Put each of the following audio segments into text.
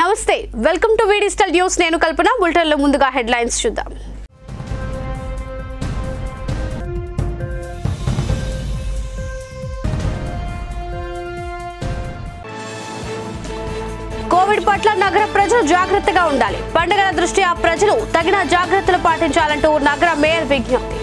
నమస్తే welcome to digital news నేను కల్పన bulletin లో ముందుగా హెడ్లైన్స్ చూద్దాం కోవిడ్ పట్ల నగర ప్రజలు జాగృతగా ఉండాలి పండుగల దృష్ట్యా ప్రజలు తగిన జాగృతలు పాటించాలంటూ నగర మేయర్ విజ్ఞప్తి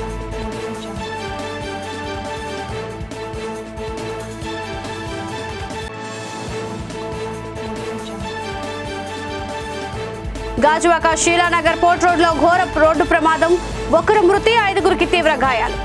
గాజువాక శీలానగర్ పోర్ట్ రోడ్ లో ఘోర రోడ్డు ప్రమాదం ఒకరు మృతి 5గురికి తీవ్ర గాయాలు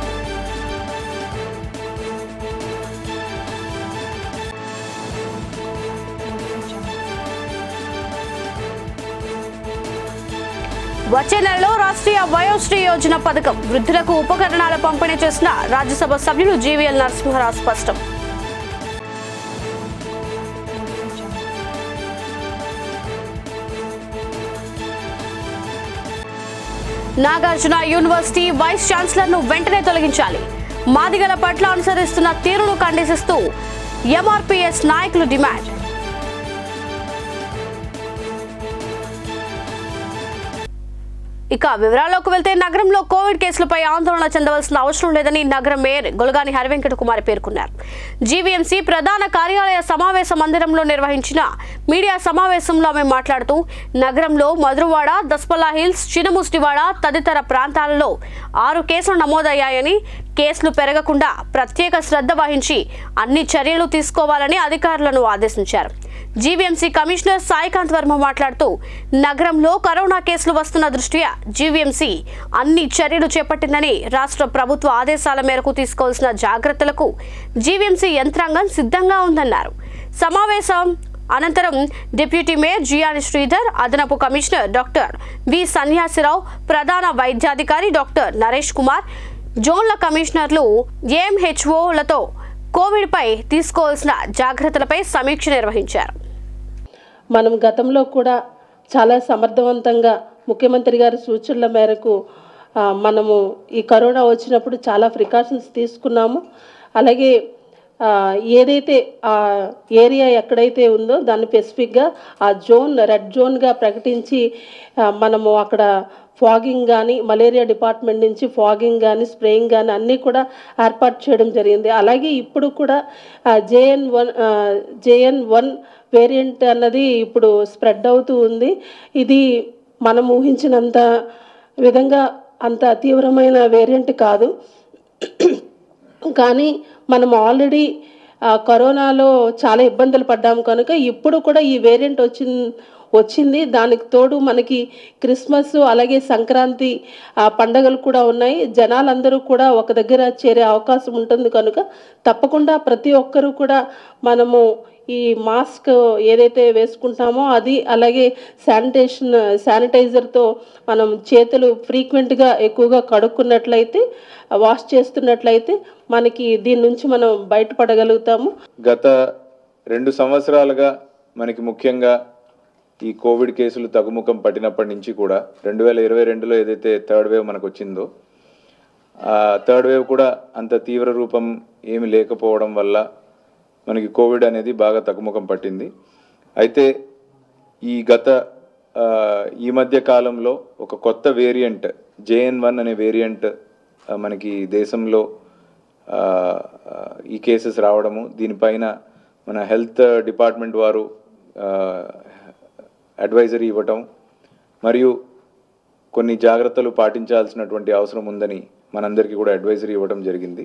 వచ్చే నెలలో రాష్ట్రీయ వయోశ్రీ యోజన పథకం వృద్ధులకు ఉపకరణాల పంపిణీ చేసిన రాజ్యసభ సభ్యులు జీవీఎల్ నరసింహారావు స్పష్టం నాగార్జున యూనివర్సిటీ వైస్ ఛాన్సలర్ ను వెంటనే తొలగించాలి మాదిగల పట్ల అనుసరిస్తున్న తీరును ఖండిస్తూ ఎంఆర్పీఎస్ నాయకులు డిమాండ్ ఇక వివరాల్లోకి వెళ్తే నగరంలో కోవిడ్ కేసులపై ఆందోళన చెందవలసిన అవసరం లేదని నగర మేయర్ గొలగాని హరివెంకట కుమారి పేర్కొన్నారు. జీవీఎంసీ ప్రధాన కార్యాలయ సమావేశ మందిరంలో నిర్వహించిన మీడియా సమావేశంలో ఆమె మాట్లాడుతూ నగరంలో మధురవాడ, దస్పల్లా హిల్స్, చినముస్టివాడ తదితర ప్రాంతాలలో 6 కేసులు నమోదయ్యాయని కేసులు పెరగకుండా ప్రత్యేక శ్రద్ధ వహించి అన్ని చర్యలు తీసుకోవాలని అధికారులను ఆదేశించారు. జీవీఎంసీ కమిషనర్ సాయికాంత్ వర్మ మాట్లాడుతూ నగరంలో కరోనా కేసులు వస్తున్న దృష్ట్యా జీవీఎంసీ అన్ని చర్యలు చేపట్టిందని రాష్ట్ర ప్రభుత్వ ఆదేశాల మేరకు తీసుకోవాల్సిన జాగ్రత్తలకు జీవీఎంసీ యంత్రాంగం సిద్ధంగా ఉందన్నారు. సమావేశం అనంతరం డిప్యూటీ మేయర్ జియాని శ్రీధర్, అదనపు కమిషనర్ డాక్టర్ వి సన్యాసిరావు, ప్రధాన వైద్యాధికారి డాక్టర్ నరేష్ కుమార్, జోన్ల కమిషనర్లు ఏఎంహెచ్ఓలతో కోవిడ్ పై తీసుకోవాల్సిన జాగ్రత్తలపై సమీక్ష నిర్వహించారు. మనం గతంలో కూడా చాలా సమర్థవంతంగా ముఖ్యమంత్రి గారి సూచనల మేరకు మనము ఈ కరోనా వచ్చినప్పుడు చాలా ప్రికాషన్స్ తీసుకున్నాము. అలాగే ఏదైతే ఆ ఏరియా ఎక్కడైతే ఉందో దాన్ని స్పెసిఫిక్గా ఆ జోన్ రెడ్ జోన్గా ప్రకటించి మనము అక్కడ ఫాగింగ్ కానీ మలేరియా డిపార్ట్మెంట్ నుంచి ఫాగింగ్ కానీ స్ప్రేయింగ్ కానీ అన్నీ కూడా ఏర్పాటు చేయడం జరిగింది. అలాగే ఇప్పుడు కూడా JN1 వేరియంట్ అన్నది ఇప్పుడు స్ప్రెడ్ అవుతూ ఉంది. ఇది మనం ఊహించినంత విధంగా అంత తీవ్రమైన వేరియంట్ కాదు. కానీ మనం ఆల్రెడీ కరోనాలో చాలా ఇబ్బందులు పడ్డాము కనుక ఇప్పుడు కూడా ఈ వేరియంట్ వచ్చింది. దానికి తోడు మనకి క్రిస్మస్ అలాగే సంక్రాంతి పండగలు కూడా ఉన్నాయి. జనాలందరూ కూడా ఒక దగ్గర చేరే అవకాశం ఉంటుంది కనుక తప్పకుండా ప్రతి ఒక్కరూ కూడా మనము ఈ మాస్క్ ఏదైతే వేసుకుంటామో అది అలాగే శానిటైజర్తో మనం చేతులు ఫ్రీక్వెంట్గా ఎక్కువగా కడుక్కున్నట్లయితే వాష్ చేస్తున్నట్లయితే మనకి దీని నుంచి మనం బయటపడగలుగుతాము. గత 2 సంవత్సరాలుగా మనకి ముఖ్యంగా ఈ కోవిడ్ కేసులు తగ్గుముఖం పట్టినప్పటి నుంచి కూడా 2022లో ఏదైతే థర్డ్ వేవ్ మనకు వచ్చిందో ఆ థర్డ్ వేవ్ కూడా అంత తీవ్ర రూపం ఏమి లేకపోవడం వల్ల మనకి కోవిడ్ అనేది బాగా తగ్గుముఖం పట్టింది. అయితే ఈ మధ్య కాలంలో ఒక కొత్త వేరియంట్ JN1 అనే వేరియంట్ మనకి దేశంలో ఈ కేసెస్ రావడము, దీనిపైన మన హెల్త్ డిపార్ట్మెంట్ వారు అడ్వైజరీ ఇవ్వటం మరియు కొన్ని జాగ్రత్తలు పాటించాల్సినటువంటి అవసరం ఉందని మనందరికీ కూడా అడ్వైజరీ ఇవ్వడం జరిగింది.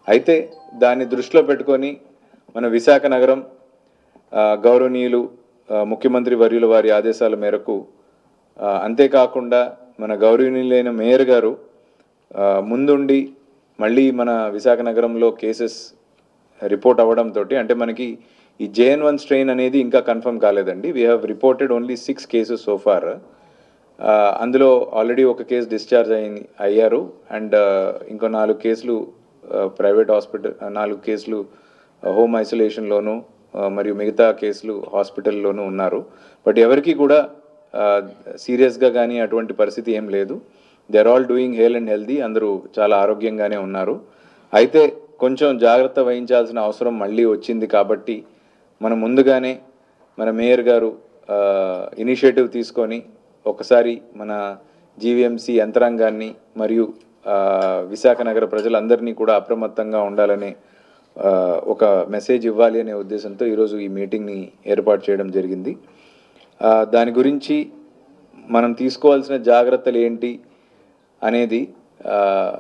అయితే దాన్ని దృష్టిలో పెట్టుకొని మన విశాఖ నగరం గౌరవనీయులు ముఖ్యమంత్రి వర్యుల వారి ఆదేశాల మేరకు అంతేకాకుండా మన గౌరవనీయులైన మేయర్ గారు ముందుండి మళ్ళీ మన విశాఖ నగరంలో కేసెస్ రిపోర్ట్ అవ్వడంతో అంటే మనకి ఈ JN1 స్ట్రెయిన్ అనేది ఇంకా కన్ఫర్మ్ కాలేదండి. We have reported only 6 cases so far. అందులో ఆల్రెడీ ఒక కేసు డిశ్చార్జ్ అయ్యారు అండ్ ఇంకో 4 కేసులు ప్రైవేట్ హాస్పిటల్, 4 కేసులు హోమ్ ఐసోలేషన్లోను మరియు మిగతా కేసులు హాస్పిటల్లోనూ ఉన్నారు. బట్ ఎవరికి కూడా సీరియస్గా కానీ అటువంటి పరిస్థితి ఏం లేదు. They are all doing well and healthy, అందరూ చాలా ఆరోగ్యంగానే ఉన్నారు. అయితే కొంచెం జాగ్రత్త వహించాల్సిన అవసరం మళ్ళీ వచ్చింది కాబట్టి మనం ముందుగానే మన మేయర్ గారు ఇనిషియేటివ్ తీసుకొని ఒకసారి మన జీవీఎంసీ యంత్రాంగాన్ని మరియు విశాఖ నగర ప్రజలందరినీ కూడా అప్రమత్తంగా ఉండాలనే ఒక మెసేజ్ ఇవ్వాలి అనే ఉద్దేశంతో ఈరోజు ఈ మీటింగ్ని ఏర్పాటు చేయడం జరిగింది. దాని గురించి మనం తీసుకోవాల్సిన జాగ్రత్తలు ఏంటి అనేది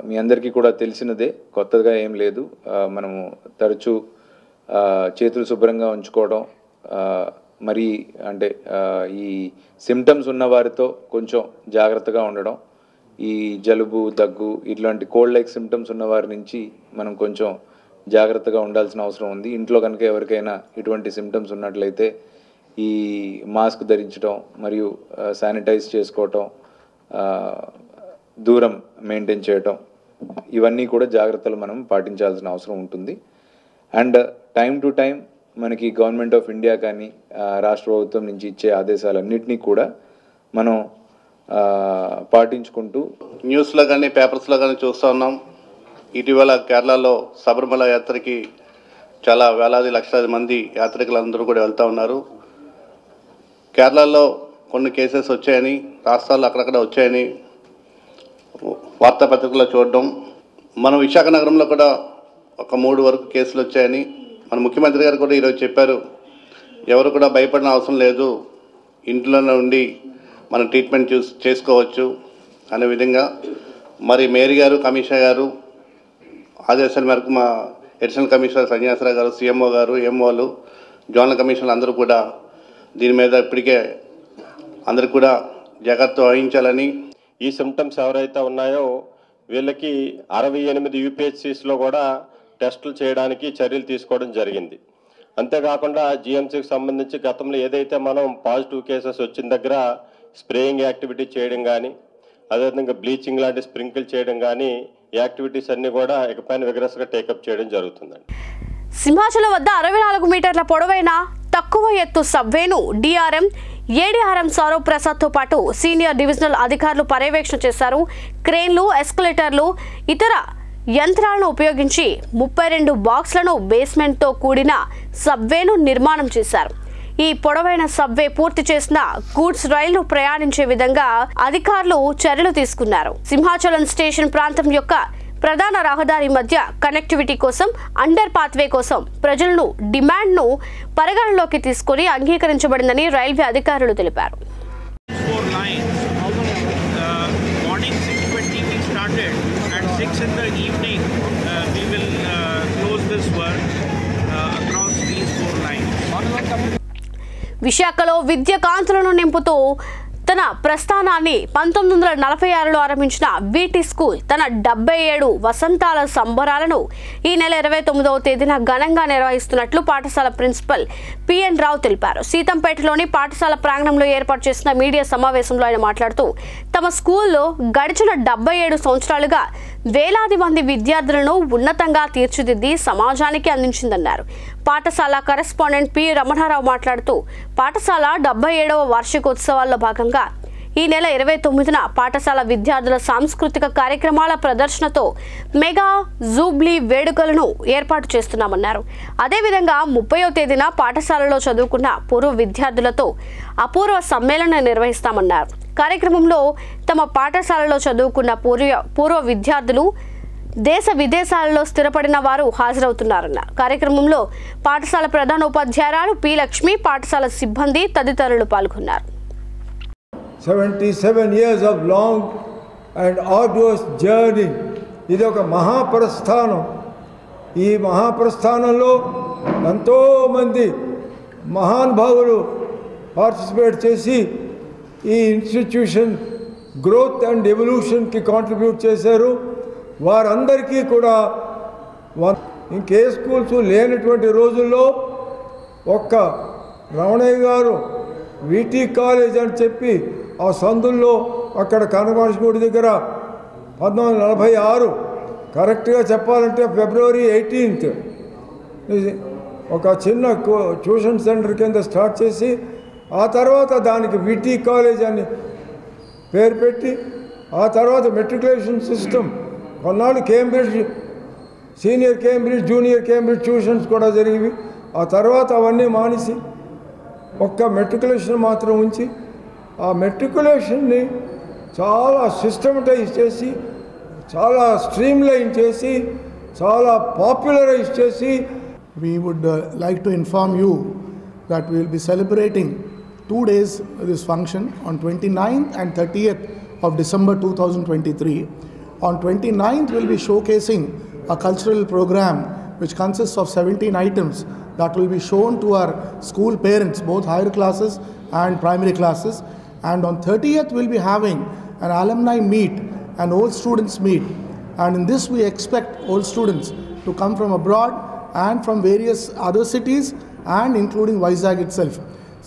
మీ అందరికీ కూడా తెలిసినదే, కొత్తగా ఏం లేదు. మనము తరచూ చేతులు శుభ్రంగా ఉంచుకోవడం, మరి అంటే ఈ సిమ్టమ్స్ ఉన్న వారితో కొంచెం జాగ్రత్తగా ఉండడం, ఈ జలుబు దగ్గు ఇట్లాంటి కోల్డ్ లైక్ సిమ్టమ్స్ ఉన్న వారి నుంచి మనం కొంచెం జాగ్రత్తగా ఉండాల్సిన అవసరం ఉంది. ఇంట్లో కనుక ఎవరికైనా ఇటువంటి సిమ్టమ్స్ ఉన్నట్లయితే ఈ మాస్క్ ధరించడం మరియు శానిటైజ్ చేసుకోవటం, దూరం మెయింటైన్ చేయటం, ఇవన్నీ కూడా జాగ్రత్తలు మనం పాటించాల్సిన అవసరం ఉంటుంది. అండ్ టైం టు టైం మనకి గవర్నమెంట్ ఆఫ్ ఇండియా కానీ రాష్ట్ర ప్రభుత్వం నుంచి ఇచ్చే ఆదేశాలన్నింటినీ కూడా మనం పాటించుకుంటూ న్యూస్లో కానీ పేపర్స్లో కానీ చూస్తూ ఉన్నాం. ఇటీవల కేరళలో శబరిమల యాత్రకి చాలా వేలాది లక్షలాది మంది యాత్రికులందరూ కూడా వెళ్తూ ఉన్నారు. కేరళలో కొన్ని కేసెస్ వచ్చాయని, రాష్ట్రాల్లో అక్కడక్కడ వచ్చాయని వార్తాపత్రికల్లో చూడడం, మన విశాఖ నగరంలో కూడా ఒక 3 వరకు కేసులు వచ్చాయని మన ముఖ్యమంత్రి గారు కూడా ఈరోజు చెప్పారు. ఎవరు కూడా భయపడిన అవసరం లేదు, ఇంట్లోనే ఉండి మనం ట్రీట్మెంట్ చేసుకోవచ్చు అనే విధంగా మరి మేయర్ గారు, కమిషనర్ గారు ఆదేశాల మేరకు మా అడిషనల్ కమిషనర్ సన్యాసరావు గారు, సీఎంఓ గారు, ఎంఓలు, జోనల్ కమిషనర్లు అందరూ కూడా దీని మీద ఇప్పటికే అందరికి కూడా జాగ్రత్త వహించాలని, ఈ సిమ్టమ్స్ ఎవరైతే ఉన్నాయో వీళ్ళకి 68 యూపీహెచ్సిస్లో కూడా టెస్టులు చేయడానికి చర్యలు తీసుకోవడం జరిగింది. అంతేకాకుండా జీఎంసీకి సంబంధించి గతంలో ఏదైతే మనం పాజిటివ్ కేసెస్ వచ్చిన దగ్గర స్ప్రేయింగ్ యాక్టివిటీ చేయడం కానీ, అదేవిధంగా బ్లీచింగ్ లాంటి స్ప్రింకిల్ చేయడం కానీ, ఈ యాక్టివిటీస్ అన్నీ కూడా ఇకపైన విగ్రస్గా టేకప్ చేయడం జరుగుతుందండి. సింహాచలం వద్ద 64 మీటర్ల పొడవైన తక్కువ ఎత్తు సబ్వేను డిఆర్ఎం, ఏడీఆర్ఎం సౌరవ్ ప్రసాద్తో పాటు సీనియర్ డివిజనల్ అధికారులు పర్యవేక్షణ చేశారు. క్రేన్లు, ఎస్కలేటర్లు, ఇతర యంత్రాలను ఉపయోగించి 32 బాక్స్లను బేస్మెంట్తో కూడిన సబ్వేను నిర్మాణం చేశారు. ఈ పొడవైన సబ్వే పూర్తి చేసిన గూడ్స్ రైళ్లు ప్రయాణించే విధంగా అధికారులు చర్యలు తీసుకున్నారు. సింహాచలం స్టేషన్ ప్రాంతం యొక్క ప్రధాన రహదారి మధ్య కనెక్టివిటీ కోసం, అండర్ పాత్వే కోసం ప్రజలను డిమాండ్ను పరిగణలోకి తీసుకుని అంగీకరించబడిందని రైల్వే అధికారులు తెలిపారు. విశాఖలో విద్య కాంతులను నింపుతూ తన ప్రస్థానాన్ని 1946లో ఆరంభించిన వీటి స్కూల్ తన 77 వసంతాల సంబరాలను ఈ నెల 29వ తేదీన ఘనంగా నిర్వహిస్తున్నట్లు పాఠశాల ప్రిన్సిపల్ పిఎన్ రావు తెలిపారు. సీతంపేటలోని పాఠశాల ప్రాంగణంలో ఏర్పాటు చేసిన మీడియా సమావేశంలో ఆయన మాట్లాడుతూ తమ స్కూల్లో గడిచిన 77 సంవత్సరాలుగా వేలాది మంది విద్యార్థులను ఉన్నతంగా తీర్చిదిద్ది సమాజానికి అందించిందన్నారు. పాఠశాల కరెస్పాండెంట్ పి రమణారావు మాట్లాడుతూ పాఠశాల 77వ వార్షికోత్సవాల్లో భాగంగా ఈ నెల 29న పాఠశాల విద్యార్థుల సాంస్కృతిక కార్యక్రమాల ప్రదర్శనతో మెగా జూబ్లీ వేడుకలను ఏర్పాటు చేస్తున్నామన్నారు. అదేవిధంగా 30వ తేదీన పాఠశాలలో చదువుకున్న పూర్వ విద్యార్థులతో అపూర్వ సమ్మేళనం నిర్వహిస్తామన్నారు. కార్యక్రమంలో తమ పాఠశాలలో చదువుకున్న పూర్వ విద్యార్థులు, దేశ విదేశాలలో స్థిరపడిన వారు హాజరవుతున్నారన్నారు. కార్యక్రమంలో పాఠశాల ప్రధానోపాధ్యాయురాలు పి లక్ష్మి, పాఠశాల సిబ్బంది తదితరులు పాల్గొన్నారు. 77 years of long and arduous journey. ఇది ఒక మహాప్రస్థానం. ఈ మహాప్రస్థానంలో ఎంతోమంది మహానుభావులు పార్టిసిపేట్ చేసి ఈ ఇన్స్టిట్యూషన్ గ్రోత్ అండ్ ఎవల్యూషన్కి కాంట్రిబ్యూట్ చేశారు. వారందరికీ కూడా ఇంకే స్కూల్స్ లేనటువంటి రోజుల్లో ఒక్క రమణయ్య గారు వీటీ కాలేజ్ అని చెప్పి ఆ సందుల్లో అక్కడ కనకమాషి దగ్గర 1946 కరెక్ట్గా చెప్పాలంటే February 18th ఒక చిన్న ట్యూషన్ సెంటర్ కింద స్టార్ట్ చేసి ఆ తర్వాత దానికి వీటీ కాలేజ్ అని పేరు పెట్టి ఆ తర్వాత మెట్రికులేషన్ సిస్టమ్ కొన్నాళ్ళు Cambridge, senior Cambridge, junior Cambridge tuitions కూడా జరిగివి. ఆ తర్వాత అవన్నీ మానేసి ఒక్క మెట్రికులేషన్ మాత్రం ఉంచి ఆ మెట్రికులేషన్ని చాలా సిస్టమటైజ్ చేసి, చాలా స్ట్రీమ్లైన్ చేసి, చాలా పాపులరైజ్ చేసి. We would like to inform you that we will be celebrating 2 days this function on 29th and 30th of December 2023. On 29th, we will be showcasing a cultural program which consists of 17 items that will be shown to our school parents, both higher classes and primary classes. And on 30th, we will be having an alumni meet, an old students meet. And in this, we expect old students to come from abroad and from various other cities and including Vizag itself.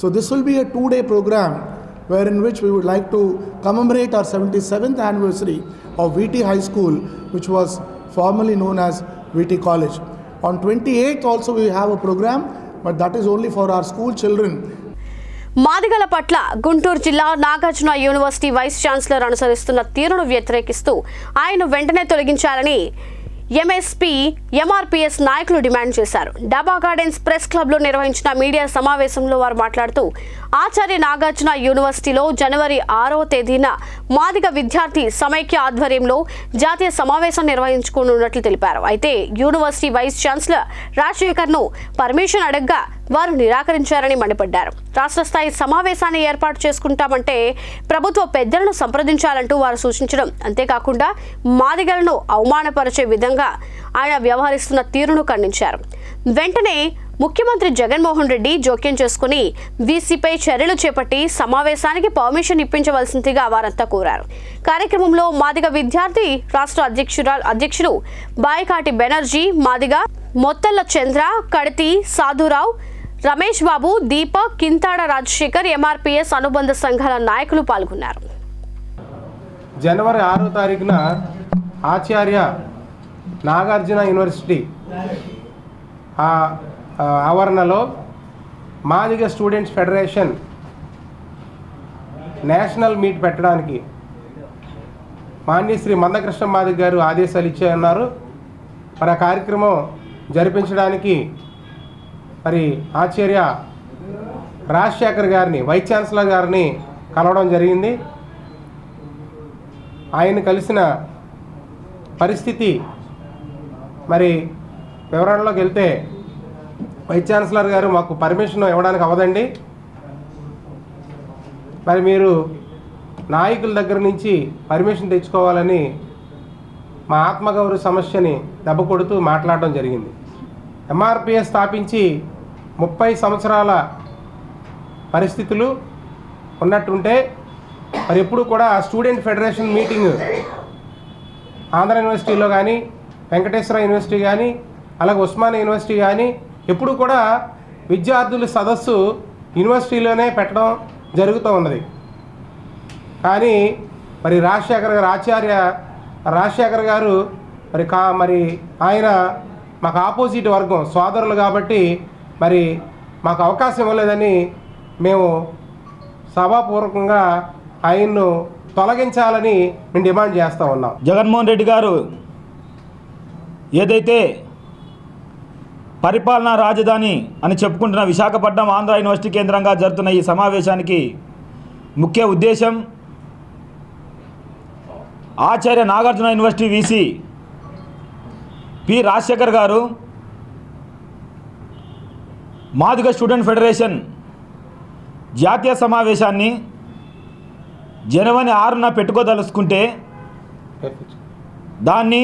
So this will be a 2-day program wherein which we would like to commemorate our 77th anniversary of VT High School, which was formerly known as VT College. On 28th also we have a program, but that is only for our school children. మాదిగల పట్ల గుంటూరు జిల్లా Nagarjuna university vice chancellor అనుసరిస్తున్న తీరును వ్యతిరేకిస్తూ ఆయన వెంటనే తొలగించాలని MSP MRPS నాయకులు డిమాండ్ చేశారు. డబా గార్డెన్స్ ప్రెస్ క్లబ్లో నిర్వహించిన మీడియా సమావేశంలో వారు మాట్లాడుతూ ఆచార్య నాగార్జున యూనివర్సిటీలో జనవరి 6వ తేదీన మాదిగ విద్యార్థి సమైక్య ఆధ్వర్యంలో జాతీయ సమావేశం నిర్వహించుకోనున్నట్లు తెలిపారు. అయితే యూనివర్సిటీ వైస్ ఛాన్సలర్ రాజశేఖర్ను పర్మిషన్ అడగ్గా వారు నిరాకరించారని మండిపడ్డారు. రాష్ట్ర స్థాయి సమావేశాన్ని ఏర్పాటు చేసుకుంటామంటే ప్రభుత్వ పెద్దలను సంప్రదించాలంటూ వారు సూచించడం, అంతేకాకుండా మాదిగలను అవమానపరిచే విధంగా ఆయన వ్యవహరిస్తున్న తీరును ఖండించారు. వెంటనే ముఖ్యమంత్రి జగన్మోహన్ రెడ్డి జోక్యం చేసుకుని వీసీపై చర్యలు చేపట్టి సమావేశానికి పర్మిషన్ ఇప్పించవలసిందిగా వారంతా కోరారు. కార్యక్రమంలో మాదిగ విద్యార్థి రాష్ట్ర అధ్యక్షుడు బాయికాటి బెనర్జీ, మాదిగ మొత్తల్ల చంద్ర, కడితి సాధురావు, రమేష్ బాబు, దీపక్, కింతాడ రాజశేఖర్, ఎంఆర్పీఎస్ అనుబంధ సంఘాల నాయకులు పాల్గొన్నారు. జనవరి 6వ తారీఖున ఆచార్య నాగార్జున యూనివర్సిటీ ఆవరణలో Madiga students federation national meet పెట్టడానికి మాన్యశ్రీ మందకృష్ణ మాదిగ గారు ఆదేశాలు ఇచ్చారన్నారు. మరి ఆ కార్యక్రమం జరిపించడానికి మరి ఆచార్య రాజశేఖర్ గారిని, వైస్ ఛాన్సలర్ గారిని కలవడం జరిగింది. ఆయన కలిసిన పరిస్థితి మరి వివరణలోకి వెళ్తే, వైస్ ఛాన్సలర్ గారు మాకు పర్మిషన్ ఇవ్వడానికి అవ్వదండి, మరి మీరు నాయకుల దగ్గర నుంచి పర్మిషన్ తెచ్చుకోవాలని మా ఆత్మగౌరవ సమస్యని దెబ్బ కొడుతూ మాట్లాడడం జరిగింది. ఎంఆర్పిఎస్ స్థాపించి 30 సంవత్సరాల పరిస్థితులు ఉన్నట్టుంటే మరి ఎప్పుడు కూడా స్టూడెంట్ ఫెడరేషన్ మీటింగ్ ఆంధ్ర యూనివర్సిటీలో కానీ, వెంకటేశ్వర యూనివర్సిటీ కానీ, అలాగే ఉస్మానియా యూనివర్సిటీ కానీ ఎప్పుడు కూడా విద్యార్థుల సదస్సు యూనివర్సిటీలోనే పెట్టడం జరుగుతూ ఉన్నది. కానీ మరి ఆచార్య రాజశేఖర్ గారు మరి ఆయన మాకు ఆపోజిట్ వర్గం సోదరులు కాబట్టి మరి మాకు అవకాశం ఇవ్వలేదని మేము సభాపూర్వకంగా ఆయన్ను తొలగించాలని మేము డిమాండ్ చేస్తూ ఉన్నాం. జగన్మోహన్ రెడ్డి గారు ఏదైతే పరిపాలనా రాజధాని అని చెప్పుకుంటున్న విశాఖపట్నం ఆంధ్ర యూనివర్సిటీ కేంద్రంగా జరుగుతున్న ఈ సమావేశానికి ముఖ్య ఉద్దేశం Acharya Nagarjuna university VC P Rajasekhar గారు మాదిగ స్టూడెంట్ ఫెడరేషన్ జాతీయ సమావేశాన్ని జనవరి 6న పెట్టుకోదలుచుకుంటే దాన్ని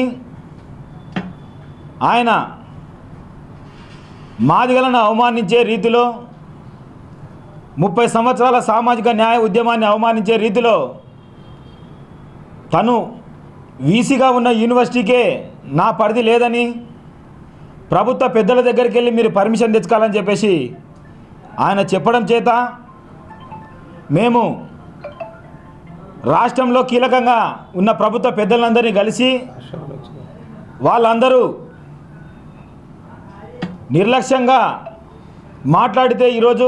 ఆయన మాదిగలను అవమానించే రీతిలో 30 సంవత్సరాల సామాజిక న్యాయ ఉద్యమాన్ని అవమానించే రీతిలో తను వీసీగా ఉన్న యూనివర్సిటీకే నా పరిధి లేదని, ప్రభుత్వ పెద్దల దగ్గరికి వెళ్ళి మీరు పర్మిషన్ తెచ్చుకోవాలని చెప్పేసి ఆయన చెప్పడం చేత మేము రాష్ట్రంలో కీలకంగా ఉన్న ప్రభుత్వ పెద్దలందరినీ కలిసి వాళ్ళందరూ నిర్లక్ష్యంగా మాట్లాడితే ఈరోజు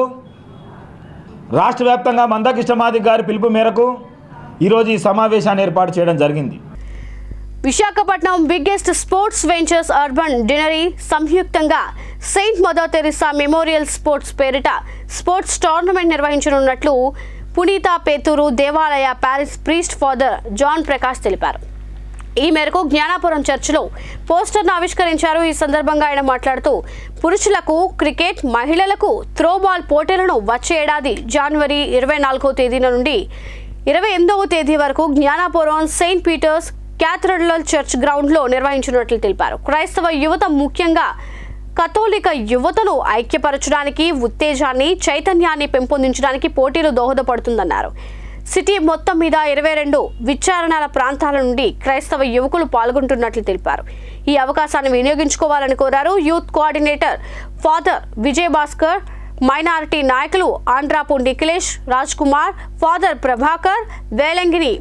రాష్ట్ర వ్యాప్తంగా మందకృష్ణ మాదిగ గారి పిలుపు మేరకు ఈరోజు ఈ సమావేశాన్ని ఏర్పాటు చేయడం జరిగింది. Visakhapatnam biggest sports ventures urban deanery సంయుక్తంగా saint Mother Teresa memorial sports పేరిట స్పోర్ట్స్ టోర్నమెంట్ నిర్వహించనున్నట్లు పునీత పేతూరు దేవాలయ parish priest father John Prakash తెలిపారు. ఈ మేరకు జ్ఞానాపురం చర్చిలో పోస్టర్ను ఆవిష్కరించారు. ఈ సందర్భంగా ఆయన మాట్లాడుతూ పురుషులకు క్రికెట్, మహిళలకు త్రోబాల్ పోటీలను వచ్చే ఏడాది జనవరి 24వ తేదీ నుండి 28వ తేదీ వరకు Gnanapuram saint Peter's cathedral church గ్రౌండ్లో నిర్వహించినట్లు తెలిపారు. క్రైస్తవ యువత ముఖ్యంగా కథోలిక యువతను ఐక్యపరచడానికి, ఉత్తేజాన్ని, చైతన్యాన్ని పెంపొందించడానికి పోటీలు దోహదపడుతుందన్నారు. సిటీ మొత్తం మీద 22 విచారణల ప్రాంతాల నుండి క్రైస్తవ యువకులు పాల్గొంటున్నట్లు తెలిపారు. ఈ అవకాశాన్ని వినియోగించుకోవాలని కోరారు. Youth coordinator father Vijay Bhaskar, minority నాయకులు ఆంధ్రాపు నిఖిలేష్, రాజ్ కుమార్, ఫాదర్ ప్రభాకర్, వేలంగిని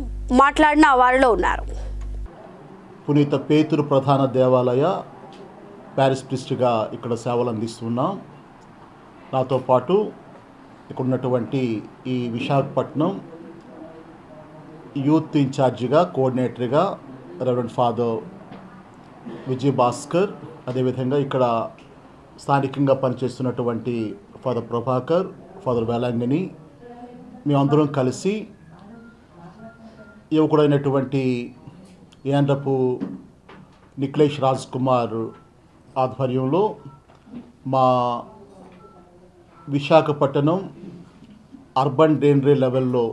మాట్లాడిన వారిలో ఉన్నారు. పునీత పేతురు ప్రధాన దేవాలయ ప్యారిస్ ప్రిస్ట్గా ఇక్కడ సేవలు అందిస్తున్నాం. నాతో పాటు ఇక్కడ ఉన్నటువంటి ఈ విశాఖపట్నం యూత్ ఇన్ఛార్జిగా, కోఆర్డినేటర్గా రెవరెండ్ ఫాదర్ విజయ్ భాస్కర్, అదేవిధంగా ఇక్కడ స్థానికంగా పనిచేస్తున్నటువంటి ఫాదర్ ప్రభాకర్, ఫాదర్ వేలంగిని, మేమందరం కలిసి యువకుడైనటువంటి ఏండ్రపు నిఖిలేష్ రాజ్ కుమార్ ఆధ్వర్యంలో మా విశాఖపట్నం అర్బన్ డెనరీ లెవెల్లో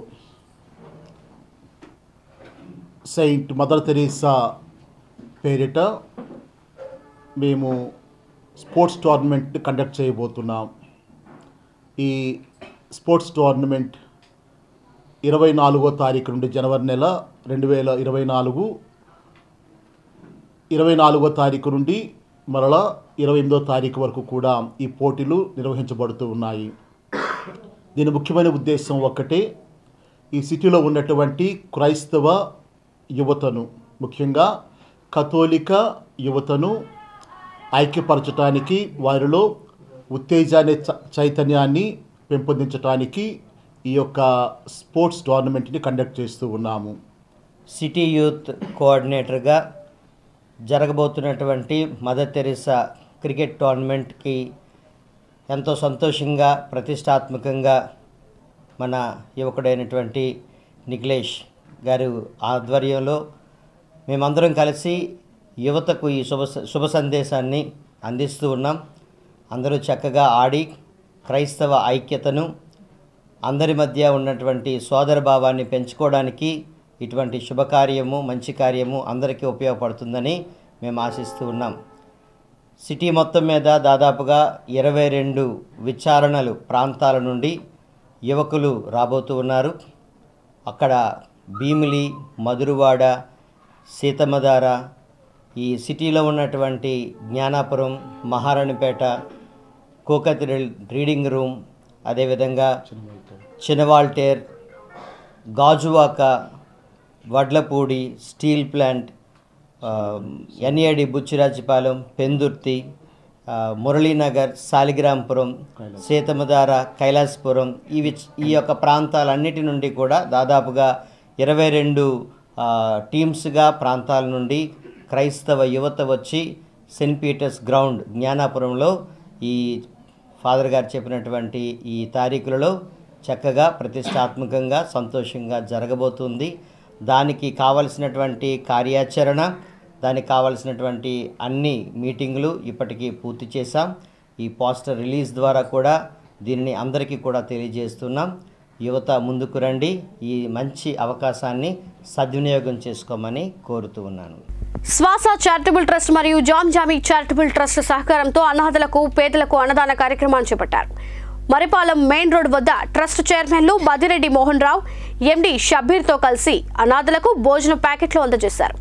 సెయింట్ మదర్ తెరీసా పేరిట మేము స్పోర్ట్స్ టోర్నమెంట్ కండక్ట్ చేయబోతున్నాం. ఈ స్పోర్ట్స్ టోర్నమెంట్ 24వ తారీఖు నుండి జనవరి నెల 2024 24వ తారీఖు నుండి మరలా 28వ తారీఖు వరకు కూడా ఈ పోటీలు నిర్వహించబడుతూ ఉన్నాయి. దీని ముఖ్యమైన ఉద్దేశం ఒక్కటే, ఈ సిటీలో ఉన్నటువంటి క్రైస్తవ యువతను, ముఖ్యంగా కథోలిక యువతను ఐక్యపరచడానికి, వారిలో ఉత్తేజాన్ని, చైతన్యాన్ని పెంపొందించడానికి ఈ యొక్క స్పోర్ట్స్ టోర్నమెంట్ని కండక్ట్ చేస్తూ ఉన్నాము. సిటీ యూత్ కోఆర్డినేటర్గా జరగబోతున్నటువంటి మదర్ తెరీసా క్రికెట్ టోర్నమెంట్కి ఎంతో సంతోషంగా, ప్రతిష్టాత్మకంగా మన యువకుడైనటువంటి నిఖిలేష్ గారు ఆధ్వర్యంలో మేమందరం కలిసి యువతకు ఈ శుభ సందేశాన్ని అందిస్తూ ఉన్నాం. అందరూ చక్కగా ఆడి క్రైస్తవ ఐక్యతను, అందరి మధ్య ఉన్నటువంటి సోదర భావాన్ని పెంచుకోవడానికి ఇటువంటి శుభకార్యము, మంచి కార్యము అందరికీ ఉపయోగపడుతుందని మేము ఆశిస్తూ ఉన్నాం. సిటీ మొత్తం మీద దాదాపుగా 22 విచారణలు ప్రాంతాల నుండి యువకులు రాబోతూ ఉన్నారు. అక్కడ భీమిలి, మధురవాడ, సీతమ్మధార, ఈ సిటీలో ఉన్నటువంటి Gnanapuram, Maharanipeta, cathedral reading room, అదేవిధంగా Chinawaltair, Gajuwaka, Vadlapudi, steel plant, NAD Buchirajupalem, Pendurthi, Muralinagar, Saligramapuram, Seethammadhara, Kailasapuram, ఈ యొక్క ప్రాంతాలన్నిటి నుండి కూడా దాదాపుగా 22 టీమ్స్గా ప్రాంతాల నుండి క్రైస్తవ యువత వచ్చి సెయింట్ పీటర్స్ గ్రౌండ్ జ్ఞానాపురంలో ఈ ఫాదర్ గారు చెప్పినటువంటి ఈ తారీఖులలో చక్కగా, ప్రతిష్టాత్మకంగా, సంతోషంగా జరగబోతుంది. దానికి కావలసినటువంటి కార్యాచరణ, దానికి కావలసినటువంటి అన్ని మీటింగులు ఇప్పటికీ పూర్తి చేశాం. ఈ పోస్టర్ రిలీజ్ ద్వారా కూడా దీనిని అందరికీ కూడా తెలియజేస్తున్నాం. యువత ముందుకు రండి, ఈ మంచి అవకాశాన్ని సద్వినియోగం చేసుకోమని కోరుతూ ఉన్నాను. శ్వాస చారిటబుల్ ట్రస్ట్ మరియు జామ్ జామీ చారిటబుల్ ట్రస్ట్ సహకారంతో అనాథలకు, పేదలకు అన్నదాన కార్యక్రమాన్ని చేపట్టారు. మరిపాలెం మెయిన్ రోడ్ వద్ద ట్రస్ట్ చైర్మన్లు బదిరెడ్డి మోహన్ రావు, ఎండి షబ్బీర్తో కలిసి అనాథలకు భోజన ప్యాకెట్లు అందజేశారు.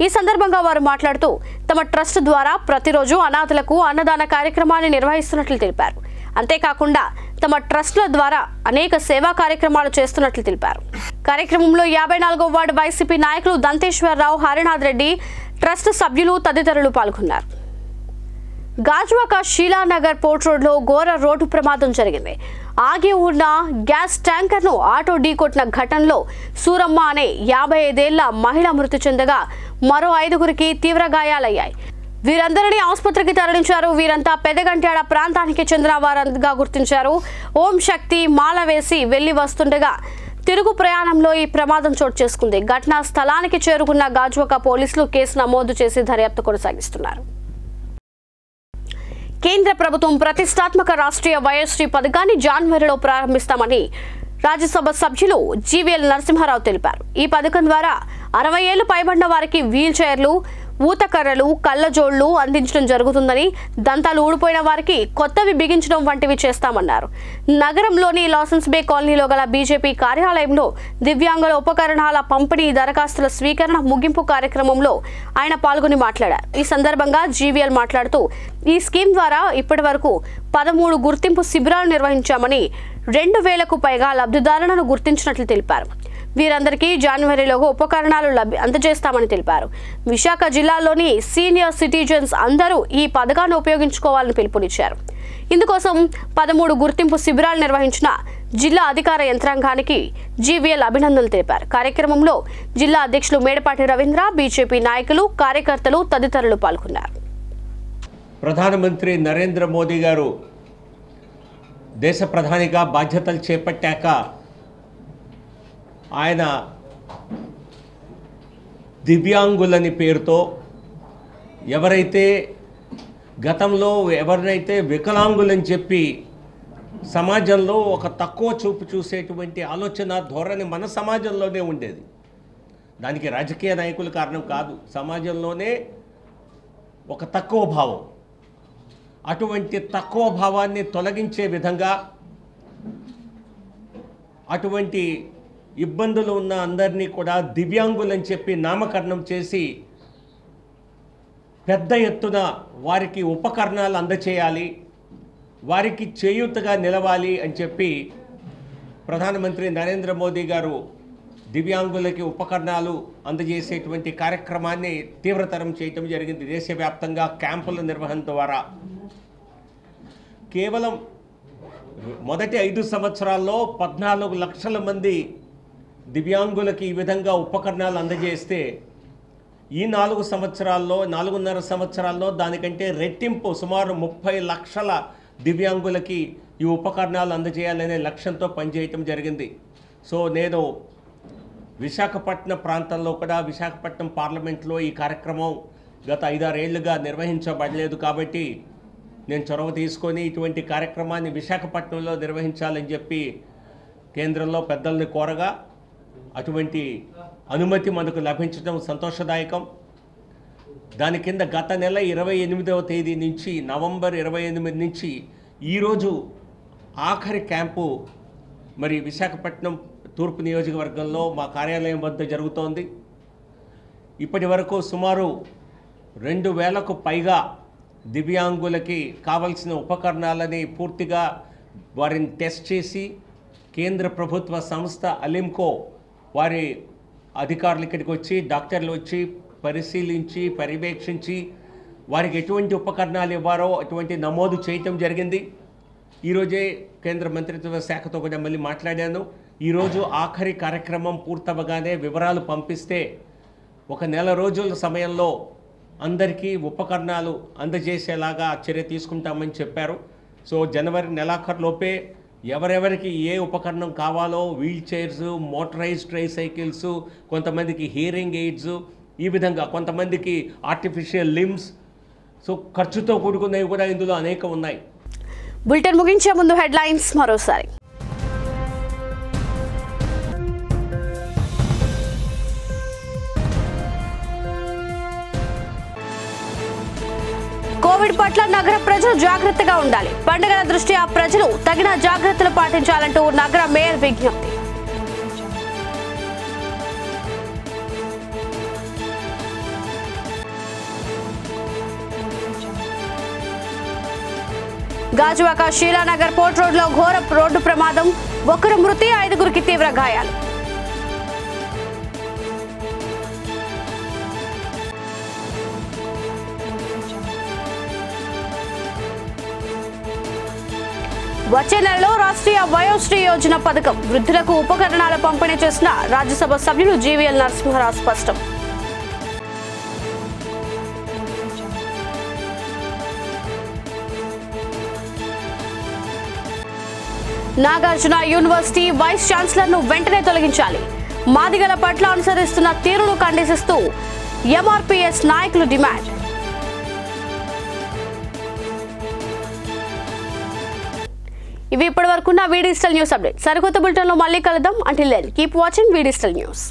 ఈ సందర్భంగా వారు మాట్లాడుతూ తమ ట్రస్ట్ ద్వారా ప్రతిరోజు అనాథలకు అన్నదాన కార్యక్రమాన్ని నిర్వహిస్తున్నట్లు తెలిపారు. అంతేకాకుండా తమ ట్రస్ట్ల ద్వారా అనేక సేవా కార్యక్రమాలు చేస్తున్నట్లు తెలిపారు. కార్యక్రమంలో 54వ వార్డు వైసీపీ నాయకులు దంతేశ్వరరావు, హరినాథ్ రెడ్డి, ట్రస్ట్ సభ్యులు తదితరులు పాల్గొన్నారు. గాజువాక షీలానగర్ పోర్ట్ రోడ్లో ఘోర రోడ్డు ప్రమాదం జరిగింది. ఆగి ఉన్న గ్యాస్ ట్యాంకర్ను ఆటో ఢీకొట్టిన ఘటనలో సూరమ్మ అనే 55 ఏళ్ల మహిళ మృతి చెందగా మరో 5గురికి తీవ్ర గాయాలయ్యాయి. వీరందరినీ ఆసుపత్రికి తరలించారు. వీరంతా పెదగంట్యాడ ప్రాంతానికి చెందిన వారంగా గుర్తించారు. ఓం శక్తి మాల వేసి వెళ్లి వస్తుండగా తిరుగు ప్రయాణంలో ఈ ప్రమాదం చోటు చేసుకుంది. ఘటనా స్థలానికి చేరుకున్న గాజువాక పోలీసులు కేసు నమోదు చేసి దర్యాప్తు కొనసాగిస్తున్నారు. కేంద్ర ప్రభుత్వం ప్రతిష్టాత్మక రాష్ట్రీయ వయోశ్రీ పథకాన్ని జనవరిలో ప్రారంభిస్తామని రాజ్యసభ సభ్యులు జీవీఎల్ నరసింహారావు తెలిపారు. ఈ పథకం ద్వారా 60 ఏళ్లు పైబడిన వారికి వీల్ చైర్లు, ఊతకర్రలు, కళ్ళజోళ్లు అందించడం జరుగుతుందని, దంతాలు ఊడిపోయిన వారికి కొత్తవి బిగించడం వంటివి చేస్తామన్నారు. నగరంలోని లాసెన్స్ బే కాలనీలో గల బీజేపీ కార్యాలయంలో దివ్యాంగుల ఉపకరణాల పంపిణీ దరఖాస్తుల స్వీకరణ ముగింపు కార్యక్రమంలో ఆయన పాల్గొని మాట్లాడారు. ఈ సందర్భంగా జీవీఎల్ మాట్లాడుతూ ఈ స్కీమ్ ద్వారా ఇప్పటి వరకు 13 గుర్తింపు శిబిరాలు నిర్వహించామని 2000కు పైగా లబ్ధిదారులను గుర్తించినట్లు తెలిపారు. వీరందరికీ జనవరిలోగా ఉపకరణాలు అందజేస్తామని తెలిపారు. విశాఖ జిల్లాలోని సీనియర్ సిటిజన్స్ అందరూ ఈ పథకాన్ని ఉపయోగించుకోవాలని పిలుపునిచ్చారు. ఇందుకోసం 13 గుర్తింపు శిబిరాలు నిర్వహించిన జిల్లా అధికార యంత్రాంగానికి జీవీఎల్ అభినందనలు తెలిపారు. కార్యక్రమంలో జిల్లా అధ్యక్షులు మేడపాటి రవీంద్ర, బీజేపీ నాయకులు, కార్యకర్తలు తదితరులు పాల్గొన్నారు. ప్రధానమంత్రి నరేంద్ర మోదీ గారు దేశ ప్రధానిగా బాధ్యతలు చేపట్టాక ఆయన దివ్యాంగులని పేరుతో ఎవరైతే వికలాంగులని చెప్పి సమాజంలో ఒక తక్కువ చూపు చూసేటువంటి ఆలోచన ధోరణి మన సమాజంలోనే ఉండేది. దానికి రాజకీయ నాయకులు కారణం కాదు, సమాజంలోనే ఒక తక్కువ భావం. అటువంటి తక్కువ భావాన్ని తొలగించే విధంగా అటువంటి ఇబ్బందులు ఉన్న అందరినీ కూడా దివ్యాంగులని చెప్పి నామకరణం చేసి పెద్ద ఎత్తున వారికి ఉపకరణాలు అందచేయాలి, వారికి చేయూతగా నిలవాలి అని చెప్పి ప్రధానమంత్రి నరేంద్ర మోదీ గారు దివ్యాంగులకి ఉపకరణాలు అందజేసేటువంటి కార్యక్రమాన్ని తీవ్రతరం చేయటం జరిగింది. దేశవ్యాప్తంగా క్యాంపుల నిర్వహణ ద్వారా కేవలం మొదటి 5 సంవత్సరాల్లో 14 లక్షల మంది దివ్యాంగులకి ఈ విధంగా ఉపకరణాలు అందజేస్తే ఈ 4.5 సంవత్సరాల్లో దానికంటే రెట్టింపు సుమారు 30 లక్షల దివ్యాంగులకి ఈ ఉపకరణాలు అందజేయాలనే లక్ష్యంతో పనిచేయటం జరిగింది. సో నేను విశాఖపట్నం ప్రాంతంలో కూడా విశాఖపట్నం పార్లమెంట్లో ఈ కార్యక్రమం గత 5-6 ఏళ్లుగా నిర్వహించబడలేదు కాబట్టి నేను చొరవ తీసుకొని ఇటువంటి కార్యక్రమాన్ని విశాఖపట్నంలో నిర్వహించాలని చెప్పి కేంద్రంలో పెద్దల్ని కోరగా అటువంటి అనుమతి మనకు లభించడం సంతోషదాయకం. దాని కింద గత నెల 28వ తేదీ నుంచి నవంబర్ 28 నుంచి ఈరోజు ఆఖరి క్యాంపు మరి విశాఖపట్నం తూర్పు నియోజకవర్గంలో మా కార్యాలయం వద్ద జరుగుతోంది. ఇప్పటి వరకు సుమారు 2000కు పైగా దివ్యాంగులకి కావలసిన ఉపకరణాలని పూర్తిగా వారిని టెస్ట్ చేసి కేంద్ర ప్రభుత్వ సంస్థ అలిమ్కో వారి అధికారులు ఇక్కడికి వచ్చి డాక్టర్లు వచ్చి పరిశీలించి పర్యవేక్షించి వారికి ఎటువంటి ఉపకరణాలు ఇవ్వారో అటువంటి నమోదు చేయటం జరిగింది. ఈరోజే కేంద్ర మంత్రిత్వ శాఖతో కూడా మళ్ళీ మాట్లాడాను. ఈరోజు ఆఖరి కార్యక్రమం పూర్తవగానే వివరాలు పంపిస్తే 1 నెల రోజుల సమయంలో అందరికీ ఉపకరణాలు అందజేసేలాగా చర్య తీసుకుంటామని చెప్పారు. సో జనవరి నెలాఖరులోపే ఎవరెవరికి ఏ ఉపకరణం కావాలో వీల్ చైర్స్, మోటరైజ్డ్ ట్రైసైకిల్స్, కొంతమందికి హియరింగ్ ఎయిడ్స్, ఈ విధంగా కొంతమందికి ఆర్టిఫిషియల్ లిమ్స్, సో ఖర్చుతో కూడుకున్నవి కూడా ఇందులో అనేక ఉన్నాయి. బులెటిన్ ముగించే ముందు హెడ్లైన్స్ మరోసారి. కోవిడ్ పట్ల నగర ప్రజలు జాగ్రత్తగా ఉండాలి. పండుగల దృష్ట్యా ప్రజలు తగిన జాగ్రత్తలు పాటించాలంటూ నగర మేయర్ విజ్ఞప్తి. గాజువాక షీలానగర్ పోర్ట్ రోడ్లో ఘోర రోడ్డు ప్రమాదం, 1 మృతి, 5గురికి తీవ్ర గాయాలు. వచ్చే నెలలో రాష్ట్రీయ వయోశ్రీ యోజన పథకం వృద్ధులకు ఉపకరణాల పంపిణీ చేసిన రాజ్యసభ సభ్యులు జీవీఎల్ నరసింహారావు స్పష్టం. నాగార్జున యూనివర్సిటీ వైస్ ఛాన్సలర్ను వెంటనే తొలగించాలి. మాదిగల పట్ల అనుసరిస్తున్న తీరును ఖండిస్తూ ఎంఆర్పీఎస్ నాయకులు డిమాండ్. ఇవి ఇప్పటివరకున్న వి డిజిటల్ న్యూస్ అప్డేట్. సరికొత్త బులెటిన్లో మళ్ళీ కలుద్దాం. అంటిల్ దెన్ కీప్ వాచింగ్ వి డిజిటల్ న్యూస్.